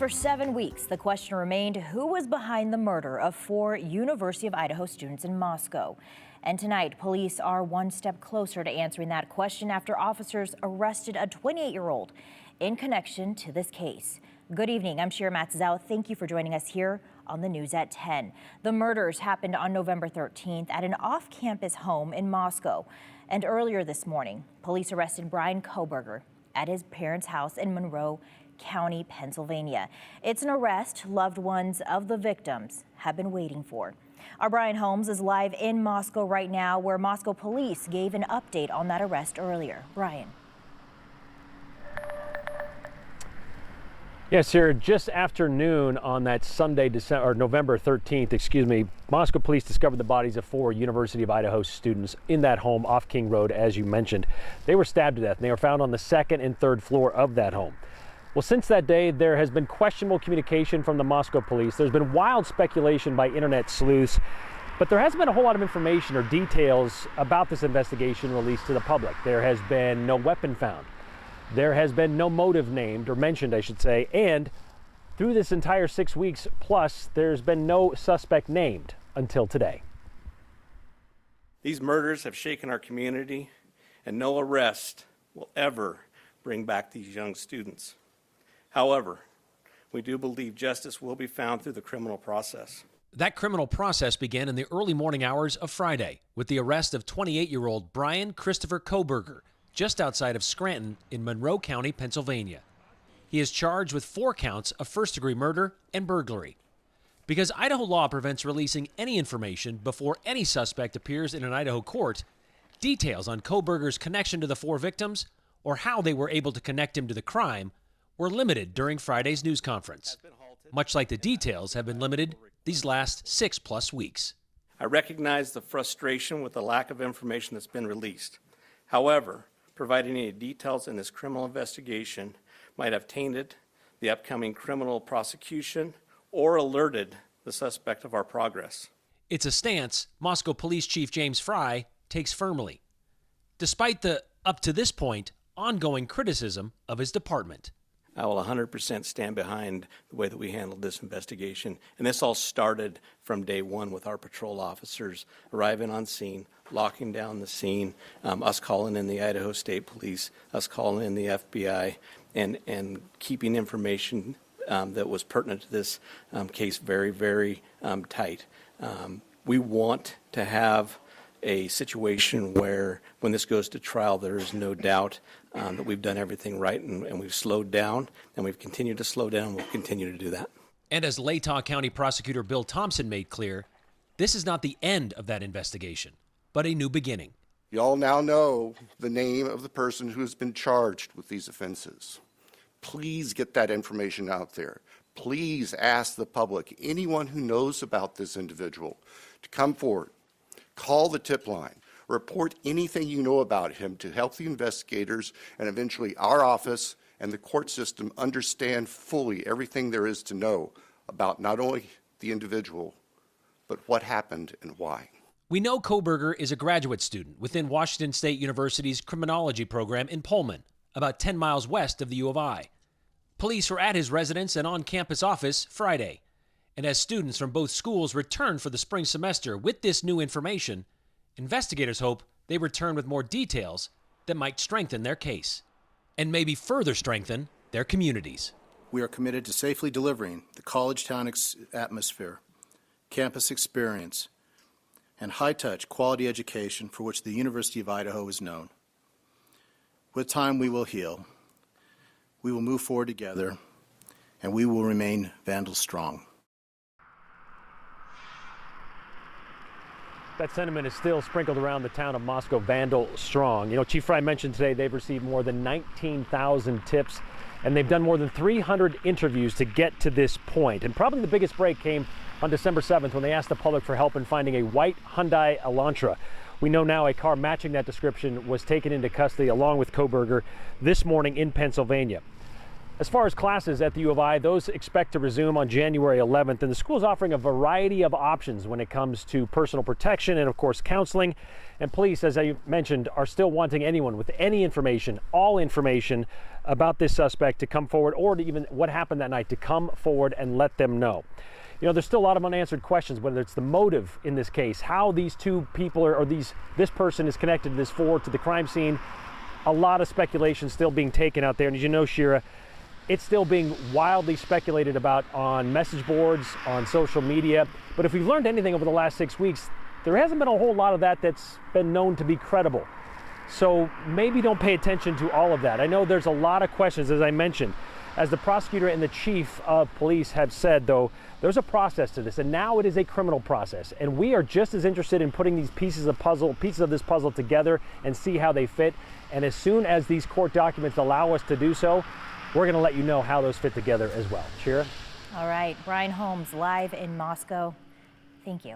For 7 weeks, the question remained who was behind the murder of 4 University of Idaho students in Moscow. And tonight, police are one step closer to answering that question after officers arrested a 28-year-old in connection to this case. Good evening, I'm Shira Matzau. Thank you for joining us here on the News at 10. The murders happened on November 13th at an off-campus home in Moscow. And earlier this morning, police arrested Brian Kohberger at his parents' house in Monroe County, Pennsylvania. It's an arrest loved ones of the victims have been waiting for. Our Brian Holmes is live in Moscow right now, where Moscow police gave an update on that arrest earlier. Brian. Yes, sir. Just after noon on that Sunday, November 13th, Moscow police discovered the bodies of 4 University of Idaho students in that home off King Road, as you mentioned. They were stabbed to death, and they were found on the 2nd and 3rd floor of that home. Well, since that day, there has been questionable communication from the Moscow police. There's been wild speculation by internet sleuths, but there hasn't been a whole lot of information or details about this investigation released to the public. There has been no weapon found. There has been no motive named, or mentioned, I should say, and through this entire 6 weeks plus, there's been no suspect named until today. These murders have shaken our community, and no arrest will ever bring back these young students. However, we do believe justice will be found through the criminal process. That criminal process began in the early morning hours of Friday with the arrest of 28-year-old Brian Christopher Kohberger, just outside of Scranton in Monroe County, Pennsylvania. He is charged with 4 counts of first-degree murder and burglary. Because Idaho law prevents releasing any information before any suspect appears in an Idaho court, details on Kohberger's connection to the 4 victims or how they were able to connect him to the crime were limited during Friday's news conference, much like the details have been limited these last 6+ weeks. I recognize the frustration with the lack of information that's been released. However, providing any details in this criminal investigation might have tainted the upcoming criminal prosecution or alerted the suspect of our progress. It's a stance Moscow Police Chief James Fry takes firmly, despite the, up to this point, ongoing criticism of his department. I will 100% stand behind the way that we handled this investigation. And this all started from day one with our patrol officers arriving on scene, locking down the scene, us calling in the Idaho State Police, us calling in the FBI, and keeping information that was pertinent to this case very, very tight. We want to have a situation where when this goes to trial, there is no doubt that we've done everything right and we've slowed down and we've continued to slow down. We'll continue to do that. And as Latah County Prosecutor Bill Thompson made clear, this is not the end of that investigation, but a new beginning. Y'all now know the name of the person who has been charged with these offenses. Please get that information out there. Please ask the public, anyone who knows about this individual, to come forward. Call the tip line. Report anything you know about him to help the investigators and eventually our office and the court system understand fully everything there is to know about not only the individual, but what happened and why. We know Kohberger is a graduate student within Washington State University's criminology program in Pullman, about 10 miles west of the U of I. Police were at his residence and on-campus office Friday. And as students from both schools return for the spring semester with this new information, investigators hope they return with more details that might strengthen their case and maybe further strengthen their communities. We are committed to safely delivering the college town atmosphere, campus experience, and high-touch quality education for which the University of Idaho is known. With time, we will heal. We will move forward together, and we will remain Vandal strong. That sentiment is still sprinkled around the town of Moscow, Vandal strong. You know, Chief Fry mentioned today they've received more than 19,000 tips, and they've done more than 300 interviews to get to this point. And probably the biggest break came on December 7th when they asked the public for help in finding a white Hyundai Elantra. We know now a car matching that description was taken into custody along with Kohberger this morning in Pennsylvania. As far as classes at the U of I, those expect to resume on January 11th, and the school is offering a variety of options when it comes to personal protection and, of course, counseling. And police, as I mentioned, are still wanting anyone with any information, all information about this suspect to come forward, or to even what happened that night, to come forward and let them know. You know, there's still a lot of unanswered questions, whether it's the motive in this case, how these two people this person is connected to this to the crime scene. A lot of speculation still being taken out there. And as you know, Shira, it's still being wildly speculated about on message boards, on social media. But if we've learned anything over the last 6 weeks, there hasn't been a whole lot of that's been known to be credible. So maybe don't pay attention to all of that. I know there's a lot of questions, as I mentioned. As the prosecutor and the chief of police have said, though, there's a process to this, and now it is a criminal process. And we are just as interested in putting these pieces of this puzzle together and see how they fit. And as soon as these court documents allow us to do so, we're going to let you know how those fit together as well. Shira? All right, Brian Holmes live in Moscow. Thank you.